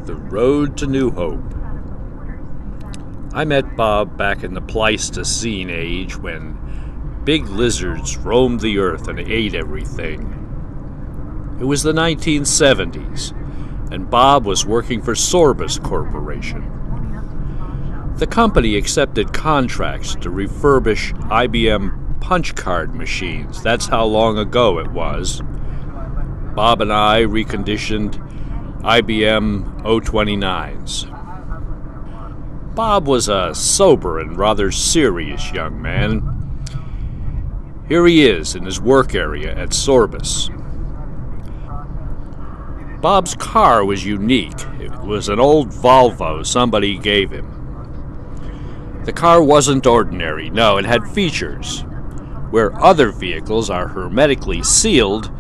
The Road to New Hope. I met Bob back in the Pleistocene age when big lizards roamed the earth and ate everything. It was the 1970s, and Bob was working for Sorbus Corporation. The company accepted contracts to refurbish IBM punch card machines. That's how long ago it was. Bob and I reconditioned IBM 029s. Bob was a sober and rather serious young man. Here he is in his work area at Sorbus. Bob's car was unique. It was an old Volvo somebody gave him. The car wasn't ordinary. No, it had features. Where other vehicles are hermetically sealed,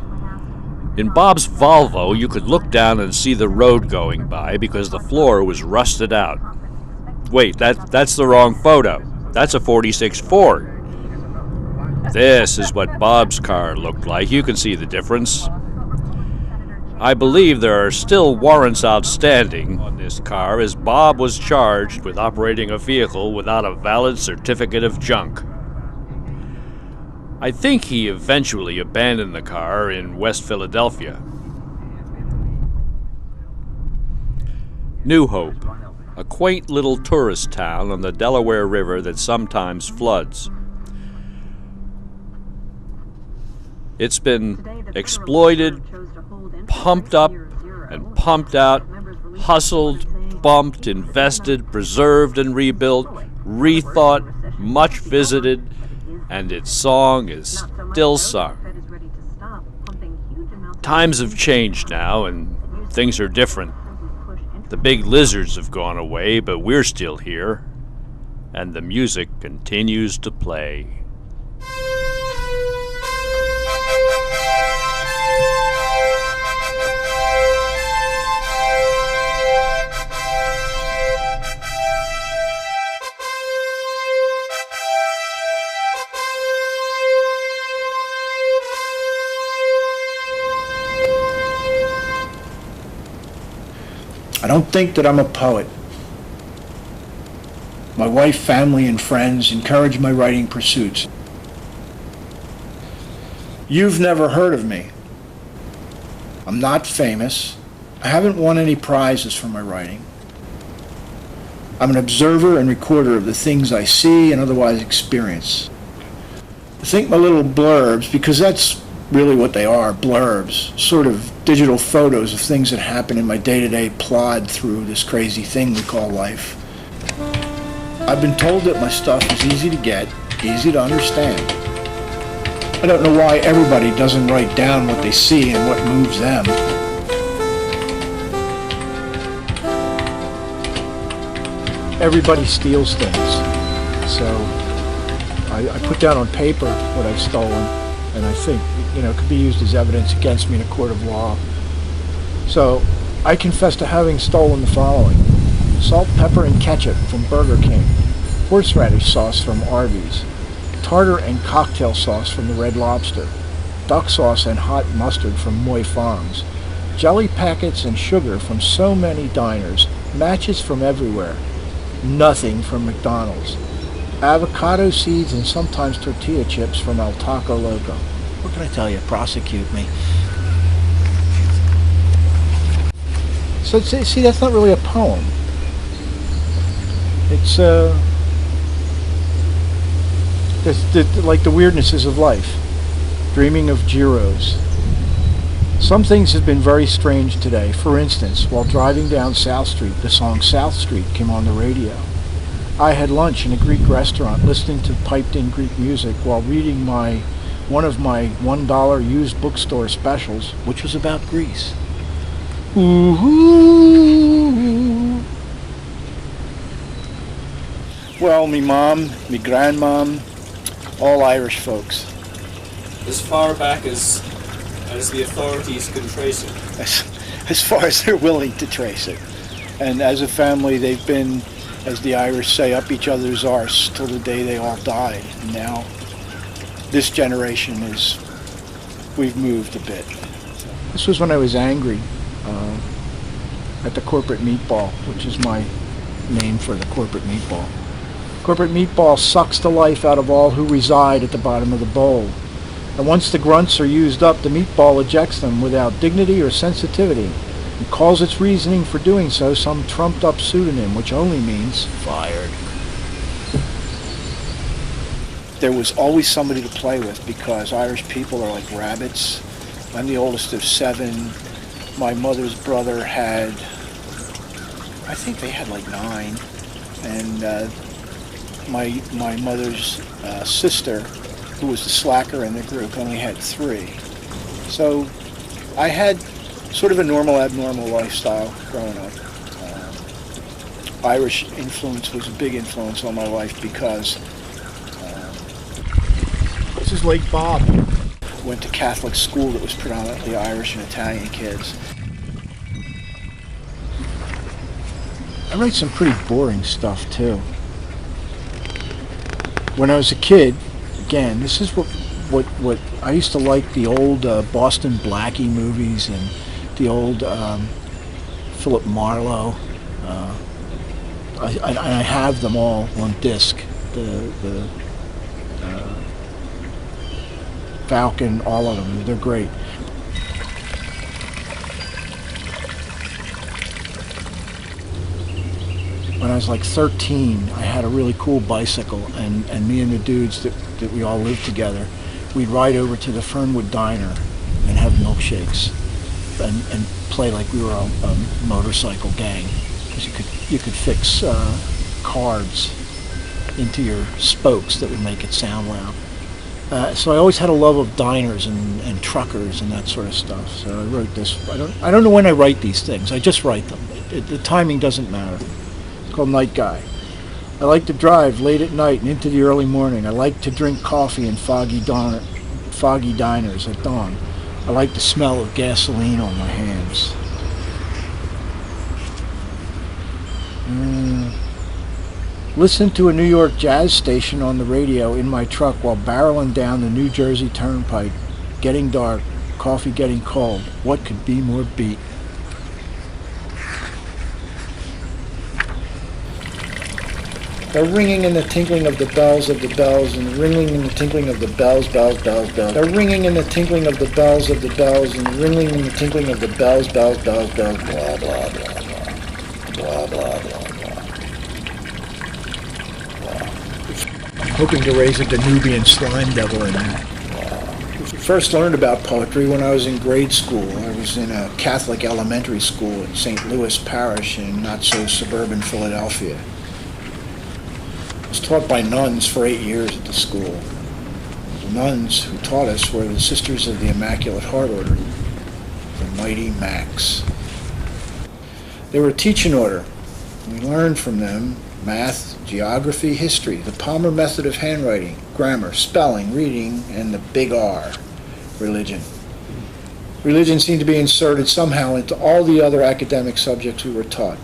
in Bob's Volvo you could look down and see the road going by because the floor was rusted out. Wait, that's the wrong photo. That's a 46 Ford. This is what Bob's car looked like. You can see the difference. I believe there are still warrants outstanding on this car as Bob was charged with operating a vehicle without a valid certificate of junk. I think he eventually abandoned the car in West Philadelphia. New Hope, a quaint little tourist town on the Delaware River that sometimes floods. It's been exploited, pumped up and pumped out, hustled, bumped, invested, preserved and rebuilt, rethought, much visited, and its song is still sung. Times have changed now and things are different. The big lizards have gone away, but we're still here, and the music continues to play. I don't think that I'm a poet. My wife, family, and friends encourage my writing pursuits. You've never heard of me. I'm not famous. I haven't won any prizes for my writing. I'm an observer and recorder of the things I see and otherwise experience. I think my little blurbs, because that's really what they are, blurbs, sort of digital photos of things that happen in my day-to-day plod through this crazy thing we call life. I've been told that my stuff is easy to get, easy to understand. I don't know why everybody doesn't write down what they see and what moves them. Everybody steals things, so I put down on paper what I've stolen. And I think, it could be used as evidence against me in a court of law. So, I confess to having stolen the following: salt, pepper, and ketchup from Burger King, horseradish sauce from Arby's, tartar and cocktail sauce from the Red Lobster, duck sauce and hot mustard from Moy Farms, jelly packets and sugar from so many diners, matches from everywhere, nothing from McDonald's, avocado seeds and sometimes tortilla chips from El Taco Loco. What can I tell you? Prosecute me. So see, that's not really a poem. It's like the weirdnesses of life. Dreaming of gyros. Some things have been very strange today. For instance, while driving down South Street, the song South Street came on the radio. I had lunch in a Greek restaurant listening to piped-in Greek music while reading one of my $1 used bookstore specials, which was about Greece. Ooh. Well, me mom, me grandmom, all Irish folks. As far back as the authorities can trace it. As far as they're willing to trace it. And as a family, they've been, as the Irish say, up each other's arse till the day they all died. And now, this generation we've moved a bit. This was when I was angry. at the corporate meatball, which is my name for the corporate meatball. Corporate meatball sucks the life out of all who reside at the bottom of the bowl. And once the grunts are used up, the meatball ejects them without dignity or sensitivity, and calls its reasoning for doing so some trumped-up pseudonym, which only means fired. There was always somebody to play with because Irish people are like rabbits. I'm the oldest of 7. My mother's brother had, I think they had like 9. And my mother's sister, who was the slacker in the group, only had 3. So I had sort of a normal, abnormal lifestyle growing up. Irish influence was a big influence on my life because this is Lake Bob. Went to Catholic school that was predominantly Irish and Italian kids. I write some pretty boring stuff too. When I was a kid, again, this is what I used to like, the old Boston Blackie movies and the old Philip Marlowe. I have them all on disc. The Falcon, all of them. They're great. When I was like 13, I had a really cool bicycle, and me and the dudes that we all lived together, we'd ride over to the Fernwood Diner and have milkshakes and play like we were a motorcycle gang, because you could fix cards into your spokes that would make it sound loud. So I always had a love of diners and truckers and that sort of stuff. So I wrote this. I don't know when I write these things. I just write them. The timing doesn't matter. It's called Night Guy. I like to drive late at night and into the early morning. I like to drink coffee in foggy diners at dawn. I like the smell of gasoline on my hands. Listen to a New York jazz station on the radio in my truck while barreling down the New Jersey Turnpike. Getting dark, coffee getting cold. What could be more beat? The ringing and the tinkling of the bells and the ringing and the tinkling of the bells. The ringing and the tinkling of the bells and the ringing and the tinkling of the bells. Blah, blah, blah, blah. Blah, blah, blah. Hoping to raise a Danubian slime devil in that. First learned about poetry when I was in grade school. I was in a Catholic elementary school in St. Louis Parish in not-so-suburban Philadelphia. I was taught by nuns for 8 years at the school. The nuns who taught us were the Sisters of the Immaculate Heart Order, the Mighty Macs. They were a teaching order. We learned from them math, geography, history, the Palmer method of handwriting, grammar, spelling, reading, and the big R, religion. Religion seemed to be inserted somehow into all the other academic subjects we were taught.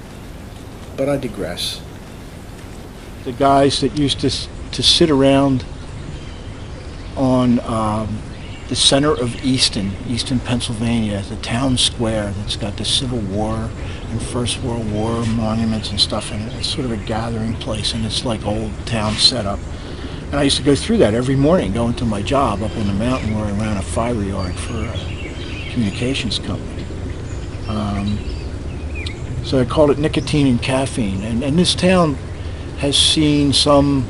But I digress. The guys that used to sit around on the center of Easton, Pennsylvania, the town square that's got the Civil War and First World War monuments and stuff in it. It's sort of a gathering place, and it's like old town setup. And I used to go through that every morning, going to my job up on the mountain where I ran a fiber yard for a communications company. So I called it Nicotine and Caffeine. And this town has seen some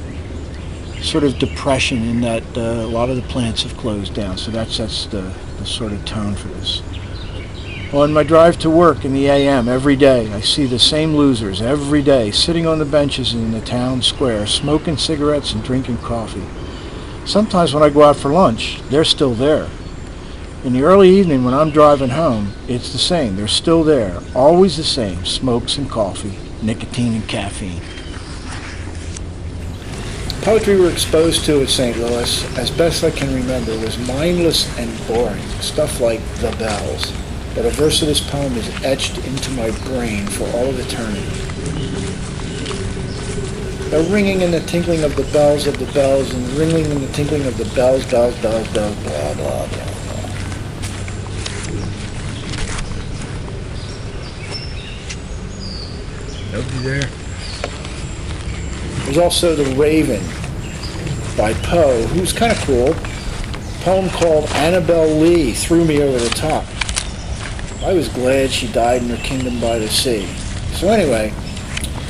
sort of depression in that a lot of the plants have closed down. So that sets the sort of tone for this. On my drive to work in the AM every day, I see the same losers every day sitting on the benches in the town square, smoking cigarettes and drinking coffee. Sometimes when I go out for lunch, they're still there. In the early evening when I'm driving home, it's the same. They're still there. Always the same. Smokes and coffee, nicotine and caffeine. Poetry we were exposed to at St. Louis, as best I can remember, was mindless and boring. Stuff like The Bells. But a verse of this poem is etched into my brain for all of eternity. The ringing and the tinkling of the bells and the ringing and the tinkling of the bells, blah, blah, blah, blah. Nobody there. There's also The Raven by Poe, who's kind of cool. A poem called Annabel Lee threw me over the top. I was glad she died in her kingdom by the sea. So anyway,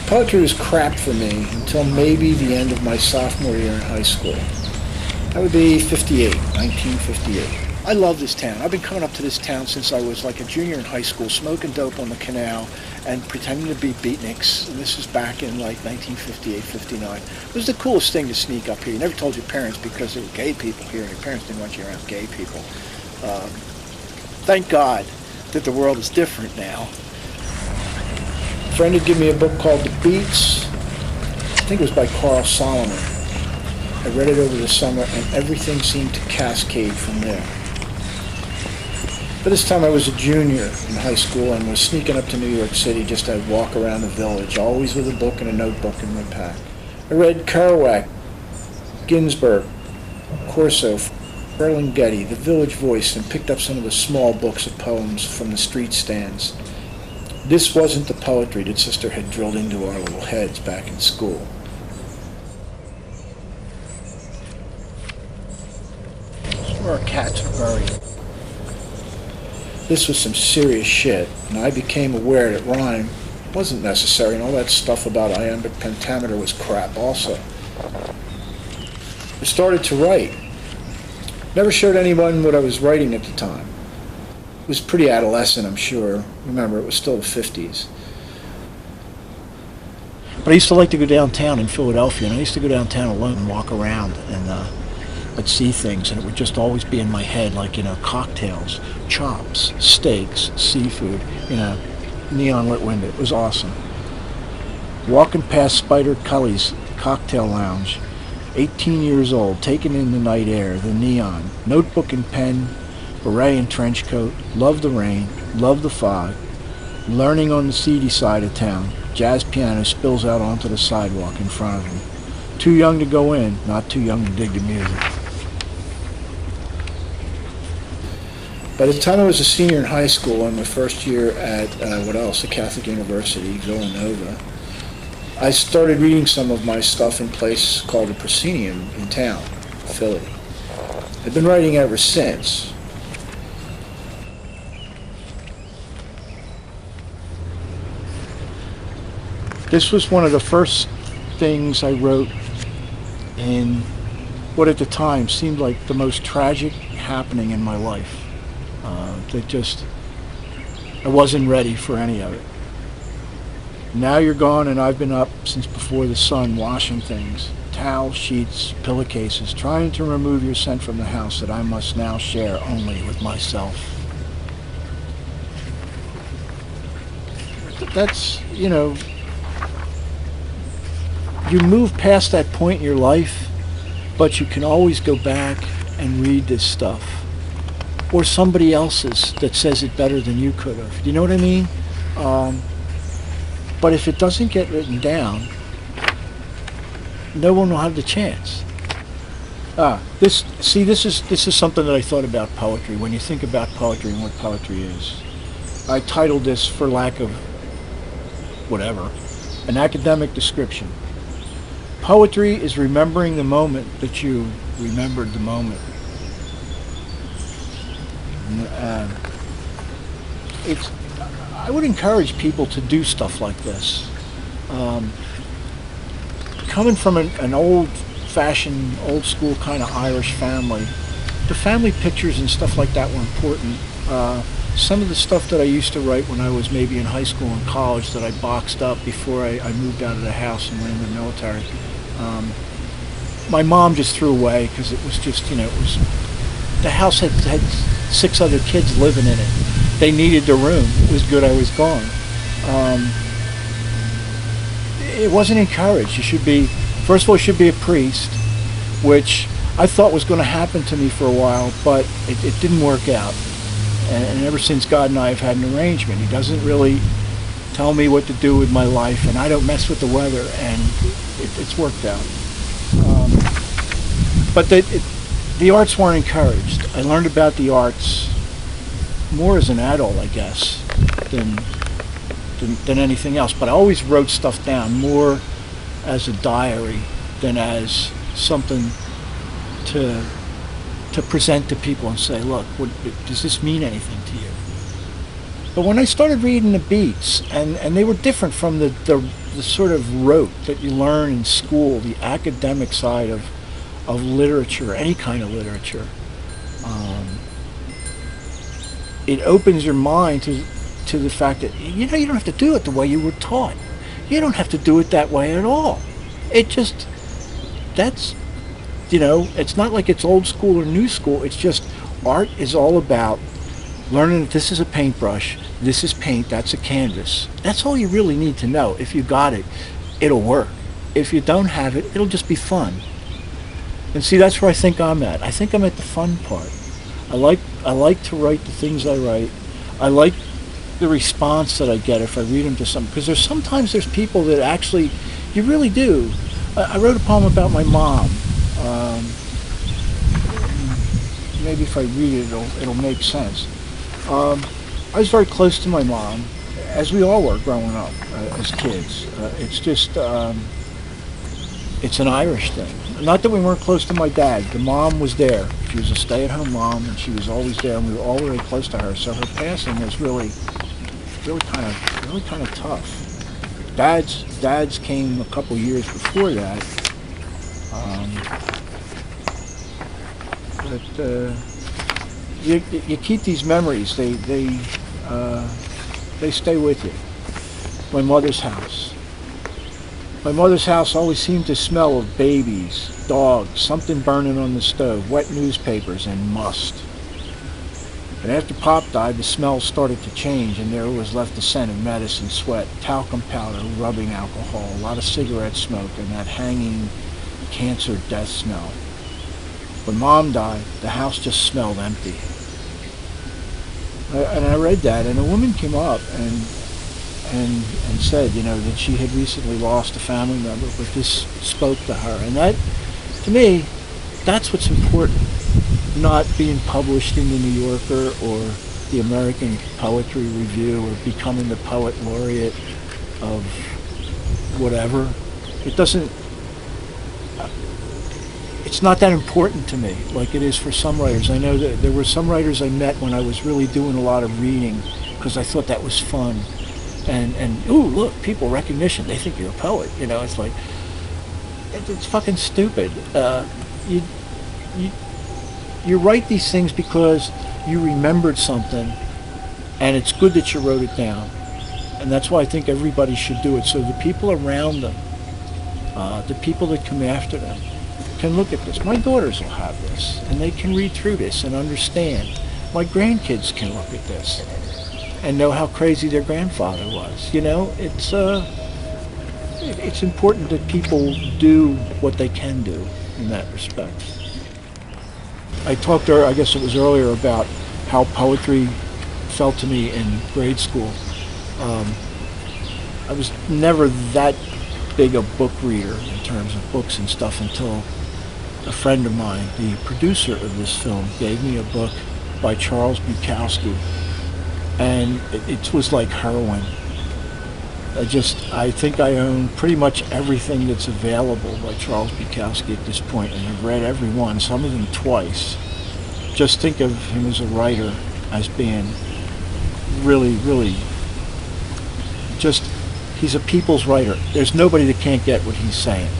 poetry was crap for me until maybe the end of my sophomore year in high school. That would be 1958. I love this town. I've been coming up to this town since I was like a junior in high school, smoking dope on the canal and pretending to be beatniks. And this was back in like 1958, 59. It was the coolest thing to sneak up here. You never told your parents because there were gay people here, and your parents didn't want you around gay people. Thank God that the world is different now. A friend had given me a book called The Beats. I think it was by Carl Solomon. I read it over the summer, and everything seemed to cascade from there. By this time I was a junior in high school and was sneaking up to New York City just to walk around the village, always with a book and a notebook in my pack. I read Kerouac, Ginsberg, Corso, Ferlinghetti, The Village Voice, and picked up some of the small books of poems from the street stands. This wasn't the poetry that Sister had drilled into our little heads back in school. This is where our cats are buried. This was some serious shit, and I became aware that rhyme wasn't necessary, and all that stuff about iambic pentameter was crap also. I started to write. Never showed anyone what I was writing at the time. It was pretty adolescent, I'm sure. Remember, it was still the 50s. But I used to like to go downtown in Philadelphia, and I used to go downtown alone and walk around, and I'd see things, and it would just always be in my head, like, cocktails, chops, steaks, seafood, neon lit window. It was awesome. Walking past Spider Cully's cocktail lounge, 18 years old, taking in the night air, the neon, notebook and pen, beret and trench coat, loved the rain, loved the fog, learning on the seedy side of town. Jazz piano spills out onto the sidewalk in front of him. Too young to go in, not too young to dig the music. By the time I was a senior in high school and my first year at, a Catholic University, Villanova, I started reading some of my stuff in a place called the Proscenium in town, Philly. I've been writing ever since. This was one of the first things I wrote in what at the time seemed like the most tragic happening in my life. I wasn't ready for any of it. Now you're gone and I've been up since before the sun washing things. Towels, sheets, pillowcases, trying to remove your scent from the house that I must now share only with myself. That's, you move past that point in your life, but you can always go back and read this stuff. Or somebody else's that says it better than you could have. You know what I mean? But if it doesn't get written down, no one will have the chance. This is something that I thought about poetry. When you think about poetry and what poetry is, I titled this, for lack of whatever, an academic description. Poetry is remembering the moment that you remembered the moment. I would encourage people to do stuff like this. Coming from an old-fashioned, old-school kind of Irish family, the family pictures and stuff like that were important. Some of the stuff that I used to write when I was maybe in high school and college that I boxed up before I moved out of the house and went in the military, my mom just threw away because it was just, the house had 6 other kids living in it. They needed the room. It was good I was gone. It wasn't encouraged. You should be, first of all, you should be a priest, which I thought was going to happen to me for a while, but it didn't work out. And ever since God and I have had an arrangement, he doesn't really tell me what to do with my life, and I don't mess with the weather, and it's worked out. But the arts weren't encouraged. I learned about the arts more as an adult, I guess, than than anything else. But I always wrote stuff down more as a diary than as something to present to people and say, look, does this mean anything to you? But when I started reading the beats, and they were different from the sort of rote that you learn in school, the academic side of literature, any kind of literature, it opens your mind to the fact that, you don't have to do it the way you were taught. You don't have to do it that way at all. It just, it's not like it's old school or new school. It's just art is all about learning that this is a paintbrush, this is paint, that's a canvas. That's all you really need to know. If you got it, it'll work. If you don't have it, it'll just be fun. And see, that's where I think I'm at. I think I'm at the fun part. I like to write the things I write. I like the response that I get if I read them to some, because sometimes there's people that actually, you really do. I wrote a poem about my mom. Maybe if I read it, it'll make sense. I was very close to my mom, as we all were growing up as kids. It's just, it's an Irish thing. Not that we weren't close to my dad. The mom was there. She was a stay-at-home mom, and she was always there, and we were all really close to her. So her passing was really kind of tough. Dad's came a couple years before that. But you keep these memories. They stay with you. My mother's house. My mother's house always seemed to smell of babies, dogs, something burning on the stove, wet newspapers, and must. And after Pop died, the smell started to change, and there was left the scent of medicine, sweat, talcum powder, rubbing alcohol, a lot of cigarette smoke, and that hanging cancer death smell. When Mom died, the house just smelled empty. And I read that, and a woman came up and said, that she had recently lost a family member, but this spoke to her. And that, to me, that's what's important. Not being published in the New Yorker or the American Poetry Review or becoming the poet laureate of whatever. It doesn't, it's not that important to me like it is for some writers. I know that there were some writers I met when I was really doing a lot of reading because I thought that was fun. And ooh, look, people recognition, they think you're a poet. It's like, it's fucking stupid. You write these things because you remembered something, and it's good that you wrote it down. And that's why I think everybody should do it, so the people around them, the people that come after them, can look at this. My daughters will have this, and they can read through this and understand. My grandkids can look at this and know how crazy their grandfather was. It's important that people do what they can do in that respect. I talked, I guess it was earlier, about how poetry felt to me in grade school. I was never that big a book reader in terms of books and stuff until a friend of mine, the producer of this film, gave me a book by Charles Bukowski, and it was like heroin. I think I own pretty much everything that's available by Charles Bukowski at this point, and I've read every one, some of them twice. Just think of him as a writer as being really, really just, he's a people's writer. There's nobody that can't get what he's saying.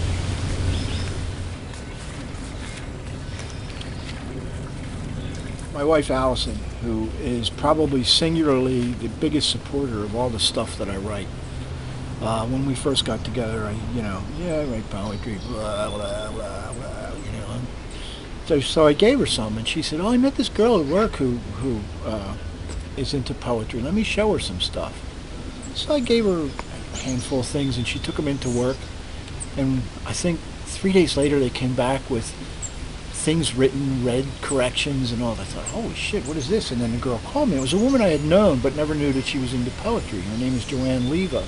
My wife Allison, who is probably singularly the biggest supporter of all the stuff that I write. When we first got together, I write poetry, blah, blah, blah, blah, So I gave her some, and she said, I met this girl at work who is into poetry. Let me show her some stuff. So I gave her a handful of things, and she took them into work. And I think 3 days later, they came back with things written, read corrections, and all. I thought, holy shit, what is this? And then the girl called me. It was a woman I had known, but never knew that she was into poetry. Her name is Joanne Leva.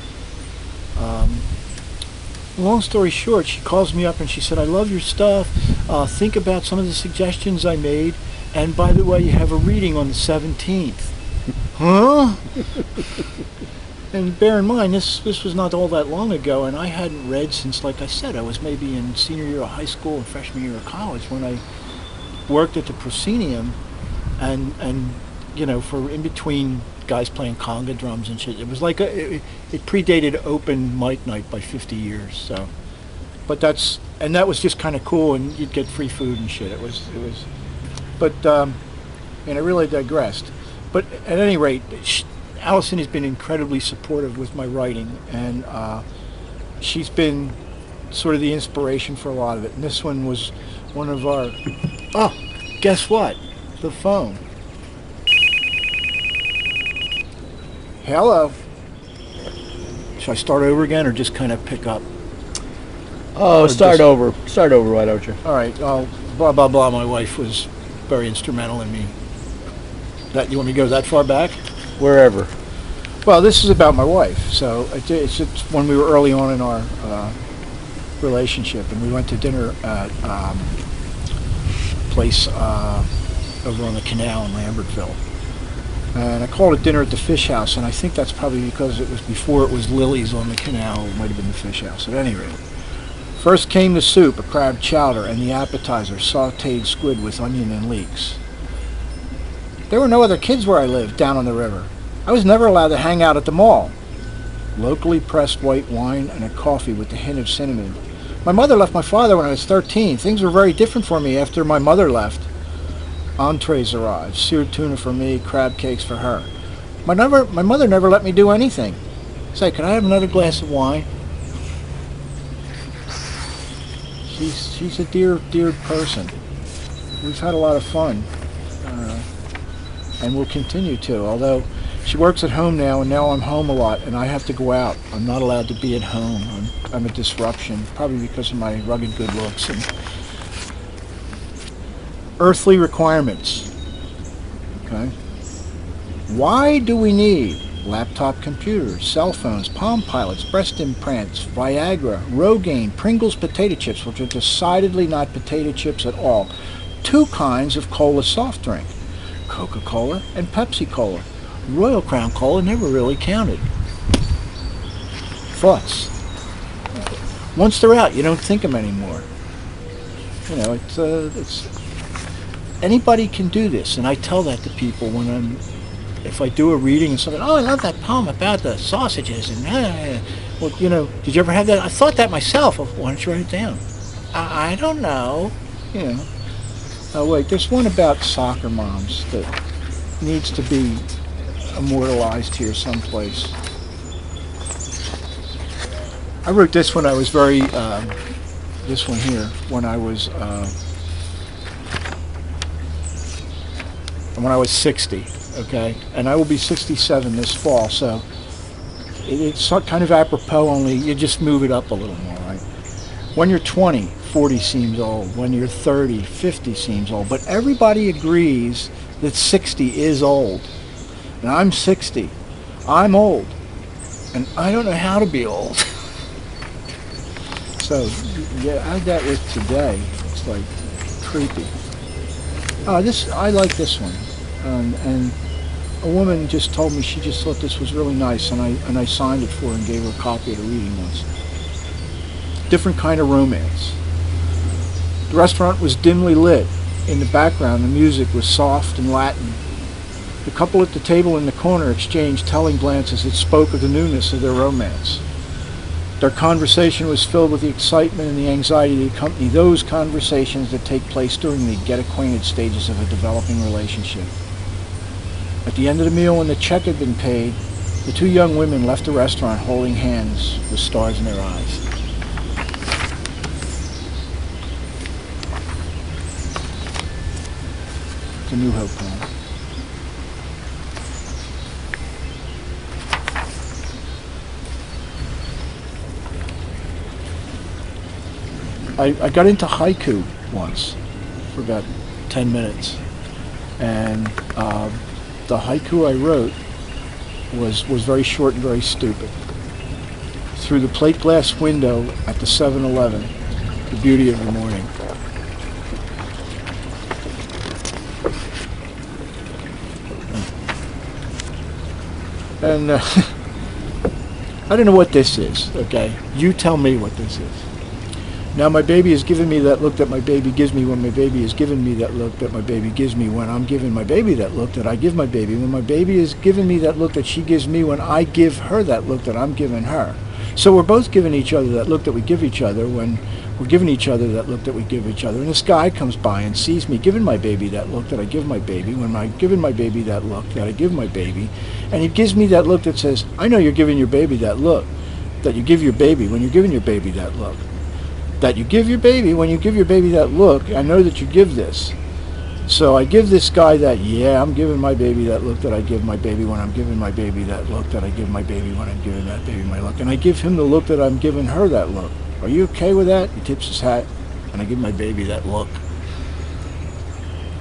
Long story short, she calls me up and she said, I love your stuff. Think about some of the suggestions I made. And by the way, you have a reading on the 17th. Huh? And bear in mind, this was not all that long ago, and I hadn't read since, like I said, I was maybe in senior year of high school and freshman year of college when I worked at the proscenium, and you know, for in between guys playing conga drums and shit. It was like it predated open mic night by 50 years. So, but that was just kind of cool, and you'd get free food and shit. It was, but and I really digressed. But at any rate, Allison has been incredibly supportive with my writing, and she's been sort of the inspiration for a lot of it. And this one was one of our. Oh, guess what? The phone. Hello. Should I start over again, or just kind of pick up? Oh, start over. Start over, why don't you? All right. Blah blah blah. My wife was very instrumental in me. That you want me to go that far back? Wherever. Well, this is about my wife. So it's when we were early on in our relationship, and we went to dinner at a place over on the canal in Lambertville. And I called it dinner at the Fish House, and I think that's probably because it was before it was Lily's on the canal. It might have been the Fish House. At any rate, first came the soup, a crab chowder, and the appetizer, sautéed squid with onion and leeks. There were no other kids where I lived, down on the river. I was never allowed to hang out at the mall. Locally pressed white wine and a coffee with a hint of cinnamon. My mother left my father when I was 13. Things were very different for me after my mother left. Entrees arrived, seared tuna for me, crab cakes for her. My mother never let me do anything. Say, can I have another glass of wine? She's a dear person. We've had a lot of fun, and we'll continue to, although she works at home now, and now I'm home a lot, and I have to go out. I'm not allowed to be at home. I'm a disruption, probably because of my rugged good looks. And earthly requirements. Okay. Why do we need laptop computers, cell phones, Palm Pilots, breast implants, Viagra, Rogaine, Pringles potato chips, which are decidedly not potato chips at all, two kinds of cola soft drink, Coca-Cola and Pepsi-Cola. Royal Crown Cola never really counted. Thoughts? Once they're out, you don't think them anymore. You know, it's anybody can do this, and I tell that to people if I do a reading and something. Oh, I love that poem about the sausages, and well, you know, did you ever have that? I thought that myself. Why don't you write it down? I don't know. You know. Oh wait, there's one about soccer moms that needs to be immortalized here someplace. I wrote this when I was this one here, when I was 60, okay? And I will be 67 this fall, so it's kind of apropos, only you just move it up a little more, right? When you're 20, 40 seems old. When you're 30, 50 seems old. But everybody agrees that 60 is old. And I'm 60. I'm old. And I don't know how to be old. So, yeah, add that with today. It's like creepy. I like this one. And a woman just told me she just thought this was really nice, and I signed it for her and gave her a copy at a reading once. Different kind of romance. The restaurant was dimly lit. In the background, the music was soft and Latin. The couple at the table in the corner exchanged telling glances that spoke of the newness of their romance. Their conversation was filled with the excitement and the anxiety that accompany those conversations that take place during the get-acquainted stages of a developing relationship. At the end of the meal, when the check had been paid, the two young women left the restaurant holding hands with stars in their eyes. It's a New Hope poem. I got into haiku once for about 10 minutes, and the haiku I wrote was very short and very stupid. Through the plate glass window at the 7-Eleven, the beauty of the morning. And I don't know what this is, okay? You tell me what this is. Now my baby is giving me that look that my baby gives me when my baby is giving me that look that my baby gives me when I'm giving my baby that look that I give my baby. When my baby is giving me that look that she gives me when I give her that look that I'm giving her. So we're both giving each other that look that we give each other when we're giving each other that look that we give each other. And this guy comes by and sees me giving my baby that look that I give my baby when I'm giving my baby that look that I give my baby. And he gives me that look that says, I know you're giving your baby that look that you give your baby when you're giving your baby that look. That you give your baby when you give your baby that look. I know that you give this. So I give this guy that, yeah, I'm giving my baby that look that I give my baby when I'm giving my baby that look that I give my baby when I'm giving that baby my look. And I give him the look that I'm giving her that look. Are you okay with that? He tips his hat, and I give my baby that look.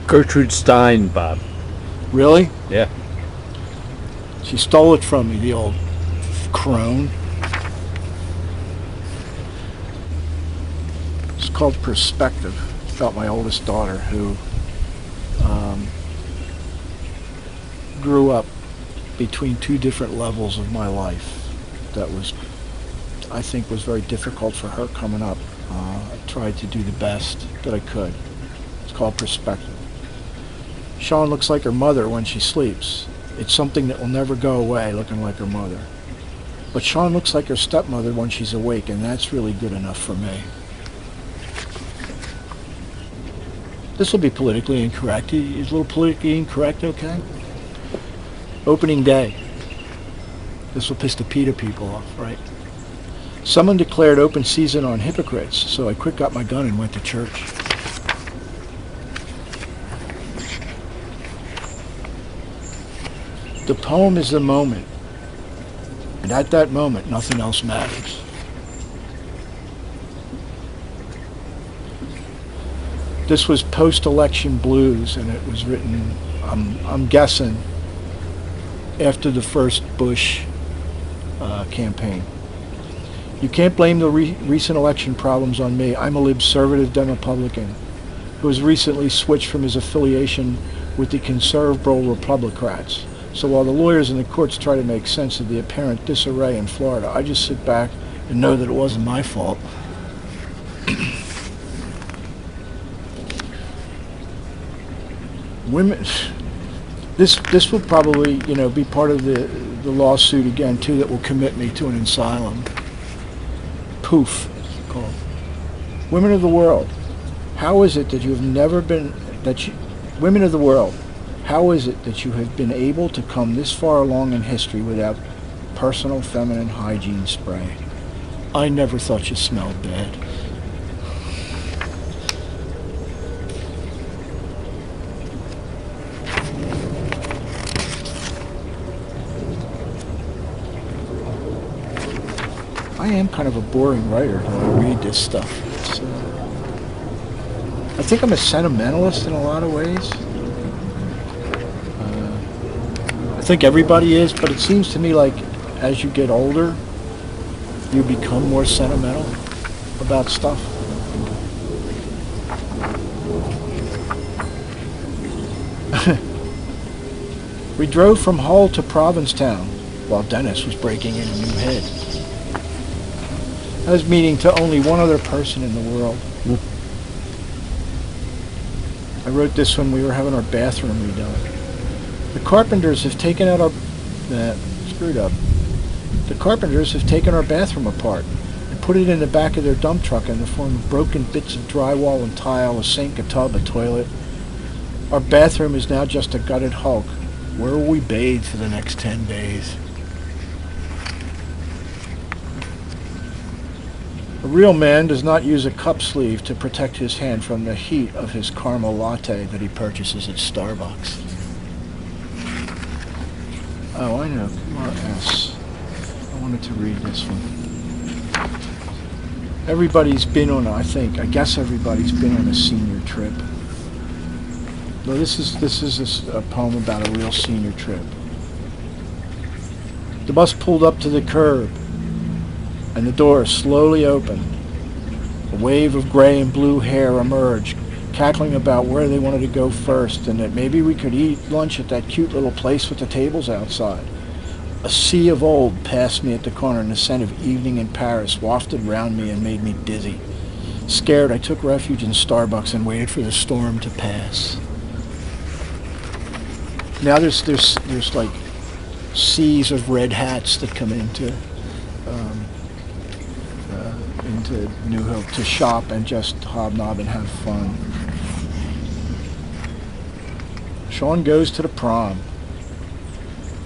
Gertrude Stein, Bob. Really? Yeah. She stole it from me, the old crone. It's called perspective. About my oldest daughter, who grew up between two different levels of my life. That was, I think, was very difficult for her coming up. I tried to do the best that I could. It's called perspective. Sean looks like her mother when she sleeps. It's something that will never go away, looking like her mother. But Sean looks like her stepmother when she's awake, and that's really good enough for me. This will be politically incorrect. Is a little politically incorrect, okay? Opening day. This will piss the PETA people off, right? Someone declared open season on hypocrites, so I quick got my gun and went to church. The poem is the moment, and at that moment, nothing else matters. This was post-election blues, and it was written, I'm guessing, after the first Bush campaign. You can't blame the recent election problems on me. I'm a libservative Demopublican who has recently switched from his affiliation with the conservative Republicrats. So while the lawyers and the courts try to make sense of the apparent disarray in Florida, I just sit back and know that it wasn't my fault. Women, this will probably, be part of the lawsuit again too that will commit me to an asylum. Poof, it's called. Women of the world, how is it that you have never been women of the world, how is it that you have been able to come this far along in history without personal feminine hygiene spray? I never thought you smelled bad. I am kind of a boring writer when I read this stuff. I think I'm a sentimentalist in a lot of ways. I think everybody is, but it seems to me like as you get older, you become more sentimental about stuff. We drove from Hull to Provincetown while Dennis was breaking in a new head. I was meeting to only one other person in the world. I wrote this when we were having our bathroom redone. The carpenters have taken out our... screwed up. The carpenters have taken our bathroom apart and put it in the back of their dump truck in the form of broken bits of drywall and tile, a sink, a tub, a toilet. Our bathroom is now just a gutted hulk. Where will we bathe for the next 10 days? A real man does not use a cup sleeve to protect his hand from the heat of his caramel latte that he purchases at Starbucks. Oh, I know. QRS. I wanted to read this one. Everybody's been on, I guess everybody's been on a senior trip. No, this is a poem about a real senior trip. The bus pulled up to the curb, and the door slowly opened. A wave of gray and blue hair emerged, cackling about where they wanted to go first, and that maybe we could eat lunch at that cute little place with the tables outside. A sea of old passed me at the corner, and the scent of evening in Paris wafted round me and made me dizzy. Scared, I took refuge in Starbucks and waited for the storm to pass. Now there's like seas of red hats that come into New Hope to shop and just hobnob and have fun. Sean goes to the prom.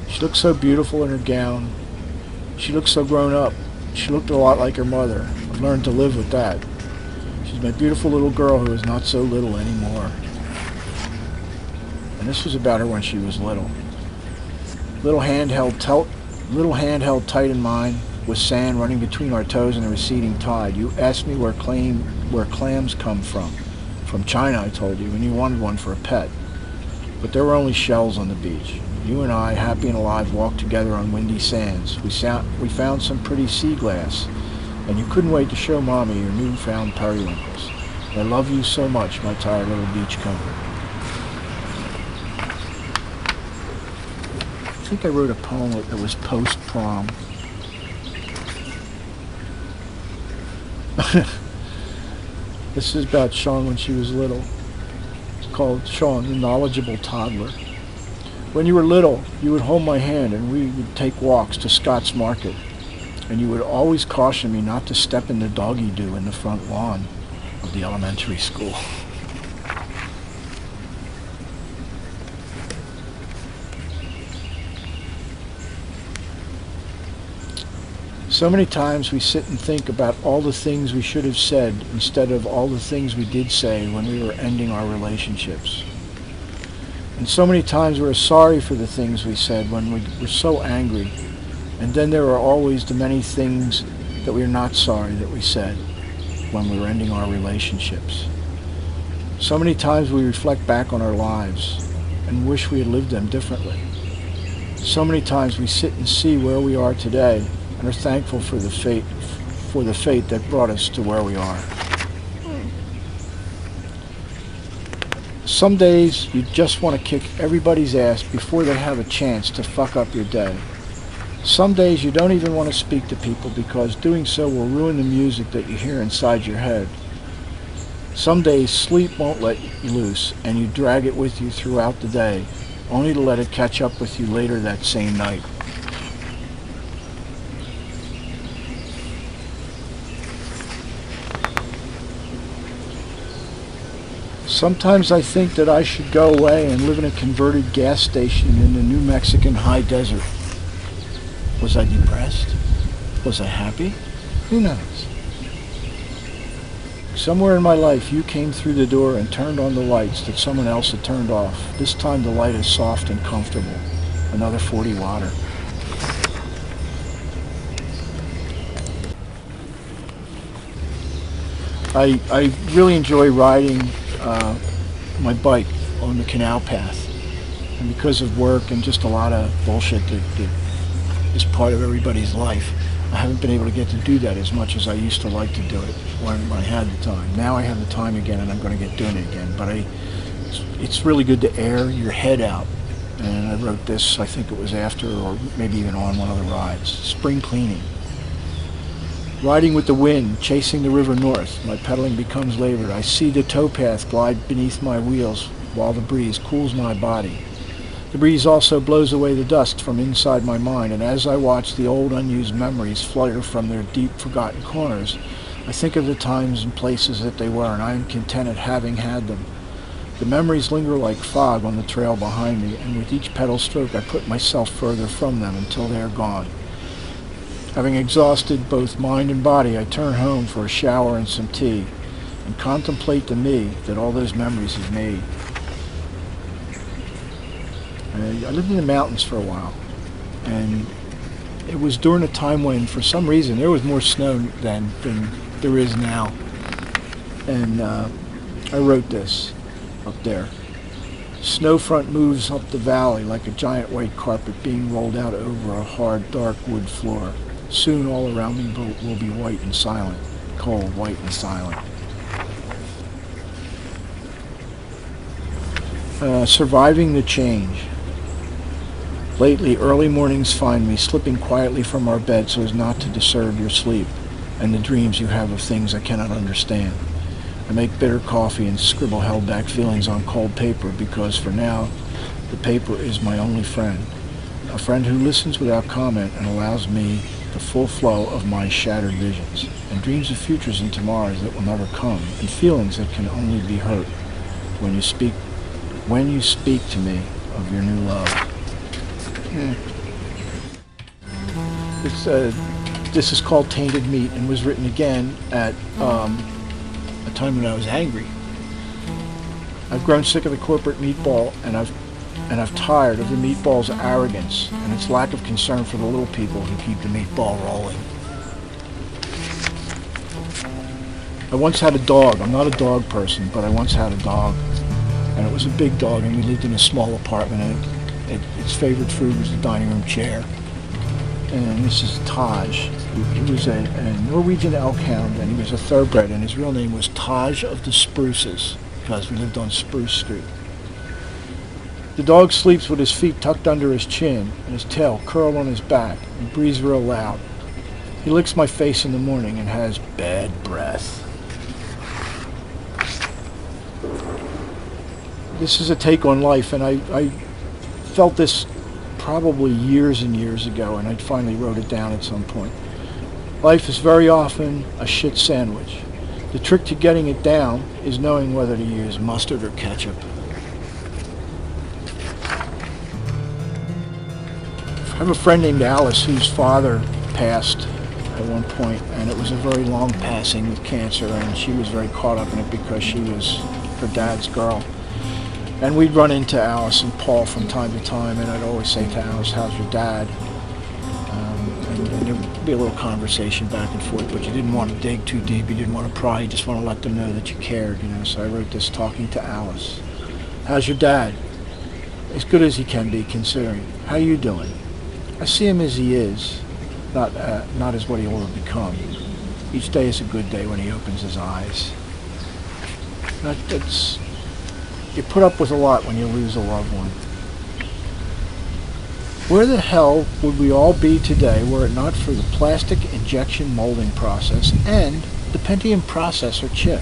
She looked so beautiful in her gown. She looked so grown up. She looked a lot like her mother. I've learned to live with that. She's my beautiful little girl who is not so little anymore. And this was about her when she was little. Little hand held tight in mine, with sand running between our toes and a receding tide. You asked me where clams come from. From China, I told you, and you wanted one for a pet. But there were only shells on the beach. You and I, happy and alive, walked together on windy sands. We found some pretty sea glass, and you couldn't wait to show Mommy your newfound periwinkles. I love you so much, my tired little beach comfort. I think I wrote a poem that was post-prom. This is about Sean when she was little. It's called Sean, the Knowledgeable Toddler. When you were little, you would hold my hand and we would take walks to Scott's Market. And you would always caution me not to step in the doggy-doo in the front lawn of the elementary school. So many times we sit and think about all the things we should have said instead of all the things we did say when we were ending our relationships. And so many times we're sorry for the things we said when we were so angry. And then there are always the many things that we are not sorry that we said when we were ending our relationships. So many times we reflect back on our lives and wish we had lived them differently. So many times we sit and see where we are today and are thankful for the fate that brought us to where we are. Some days you just want to kick everybody's ass before they have a chance to fuck up your day. Some days you don't even want to speak to people because doing so will ruin the music that you hear inside your head. Some days sleep won't let you loose and you drag it with you throughout the day, only to let it catch up with you later that same night. Sometimes I think that I should go away and live in a converted gas station in the New Mexican high desert. Was I depressed? Was I happy? Who knows? Somewhere in my life you came through the door and turned on the lights that someone else had turned off. This time the light is soft and comfortable. Another 40 water. I really enjoy riding my bike on the canal path, and because of work and just a lot of bullshit that is part of everybody's life, I haven't been able to get to do that as much as I used to like to do it when I had the time. Now I have the time again and I'm going to get doing it again, but it's really good to air your head out. And I wrote this, I think it was after or maybe even on one of the rides. Spring cleaning. Riding with the wind, chasing the river north, my pedaling becomes labored. I see the towpath glide beneath my wheels while the breeze cools my body. The breeze also blows away the dust from inside my mind, and as I watch the old unused memories flutter from their deep forgotten corners, I think of the times and places that they were, and I am content at having had them. The memories linger like fog on the trail behind me, and with each pedal stroke I put myself further from them until they are gone. Having exhausted both mind and body, I turn home for a shower and some tea, and contemplate the me that all those memories have made. I lived in the mountains for a while, and it was during a time when, for some reason, there was more snow than there is now. And I wrote this up there. Snowfront moves up the valley like a giant white carpet being rolled out over a hard, dark wood floor. Soon all around me will be white and silent, cold, white and silent. Surviving the change. Lately, early mornings find me slipping quietly from our bed so as not to disturb your sleep and the dreams you have of things I cannot understand. I make bitter coffee and scribble held-back feelings on cold paper because, for now, the paper is my only friend. A friend who listens without comment and allows me the full flow of my shattered visions, and dreams of futures and tomorrows that will never come, and feelings that can only be hurt when you speak to me of your new love. This is called Tainted Meat and was written again at a time when I was angry. I've grown sick of the corporate meatball, and I've tired of the meatball's arrogance and its lack of concern for the little people who keep the meatball rolling. I once had a dog. I'm not a dog person, but I once had a dog, and it was a big dog, and we lived in a small apartment, and its favorite food was the dining room chair. And this is Taj. He was a Norwegian elk hound, and he was a thoroughbred, and his real name was Taj of the Spruces, because we lived on Spruce Street. The dog sleeps with his feet tucked under his chin and his tail curled on his back. He breathes real loud. He licks my face in the morning and has bad breath. This is a take on life, and I felt this probably years and years ago, and I finally wrote it down at some point. Life is very often a shit sandwich. The trick to getting it down is knowing whether to use mustard or ketchup. I have a friend named Alice whose father passed at one point, and it was a very long passing with cancer, and she was very caught up in it because she was her dad's girl. And we'd run into Alice and Paul from time to time, and I'd always say to Alice, "How's your dad?" And there would be a little conversation back and forth, but you didn't want to dig too deep, you didn't want to pry, you just want to let them know that you cared, you know. So I wrote this talking to Alice. "How's your dad?" "As good as he can be, considering. How you doing?" I see him as he is, not as what he ought to become. Each day is a good day when he opens his eyes. You put up with a lot when you lose a loved one. Where the hell would we all be today were it not for the plastic injection molding process and the Pentium processor chip?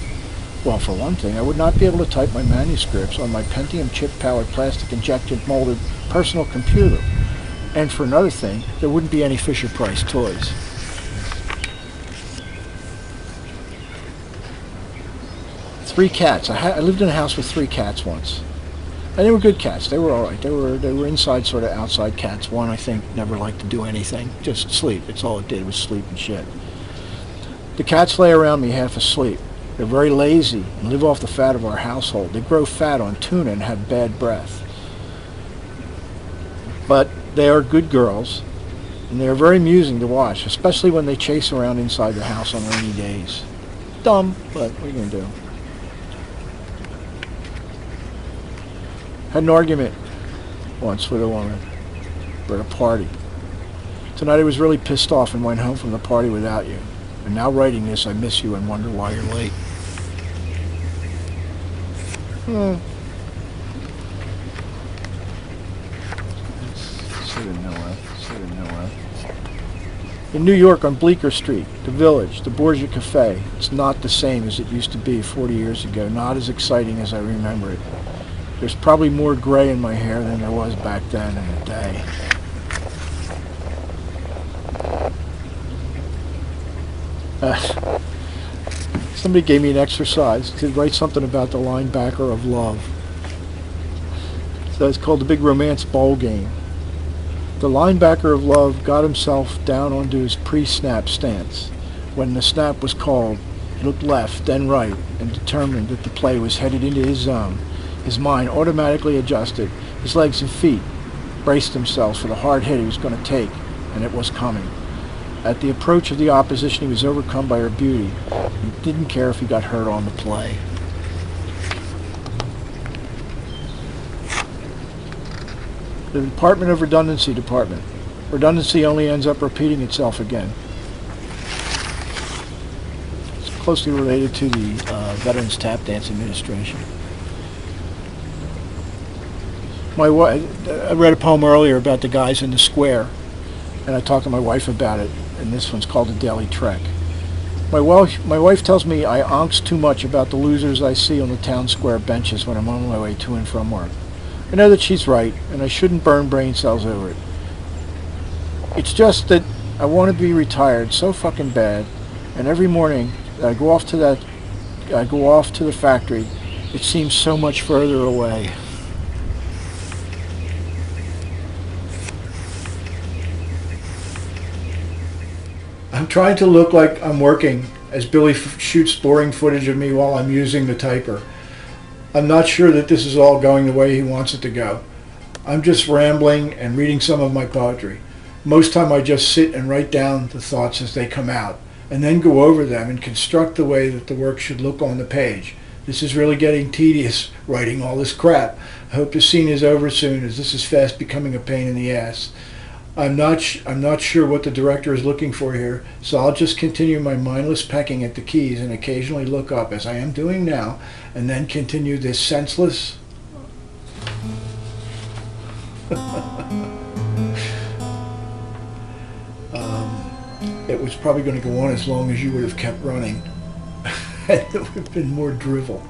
Well, for one thing, I would not be able to type my manuscripts on my Pentium chip-powered plastic injection molded personal computer. And for another thing, there wouldn't be any Fisher-Price toys. Three cats. I lived in a house with 3 cats once. And they were good cats. They were all right. They were inside, sort of outside cats. One, I think, never liked to do anything. Just sleep. That's all it did, was sleep and shit. The cats lay around me half asleep. They're very lazy and live off the fat of our household. They grow fat on tuna and have bad breath. But they are good girls, and they are very amusing to watch, especially when they chase around inside the house on rainy days. Dumb, but what are you going to do? Had an argument once with a woman. We're at a party. Tonight I was really pissed off and went home from the party without you. And now writing this, I miss you and wonder why you're late. In New York on Bleecker Street, the Village, the Borgia Cafe, it's not the same as it used to be 40 years ago, not as exciting as I remember it. There's probably more gray in my hair than there was back then in the day. Somebody gave me an exercise to write something about the linebacker of love. So it's called the Big Romance Bowl Game. The linebacker of love got himself down onto his pre-snap stance. When the snap was called, he looked left, then right, and determined that the play was headed into his zone. His mind automatically adjusted. His legs and feet braced themselves for the hard hit he was going to take, and it was coming. At the approach of the opposition, he was overcome by her beauty. He didn't care if he got hurt on the play. The Department of Redundancy Department. Redundancy only ends up repeating itself again. It's closely related to the Veterans Tap Dance Administration. I read a poem earlier about the guys in the square, and I talked to my wife about it, and this one's called The Daily Trek. My wife tells me I angst too much about the losers I see on the town square benches when I'm on my way to and from work. I know that she's right, and I shouldn't burn brain cells over it. It's just that I want to be retired so fucking bad, and every morning that I go off to the factory, it seems so much further away. I'm trying to look like I'm working as Billy shoots boring footage of me while I'm using the typer. I'm not sure that this is all going the way he wants it to go. I'm just rambling and reading some of my poetry. Most time I just sit and write down the thoughts as they come out, and then go over them and construct the way that the work should look on the page. This is really getting tedious, writing all this crap. I hope the scene is over soon, as this is fast becoming a pain in the ass. I'm not sure what the director is looking for here, so I'll just continue my mindless pecking at the keys and occasionally look up, as I am doing now, and then continue this senseless... It was probably going to go on as long as you would have kept running. And it would have been more drivel.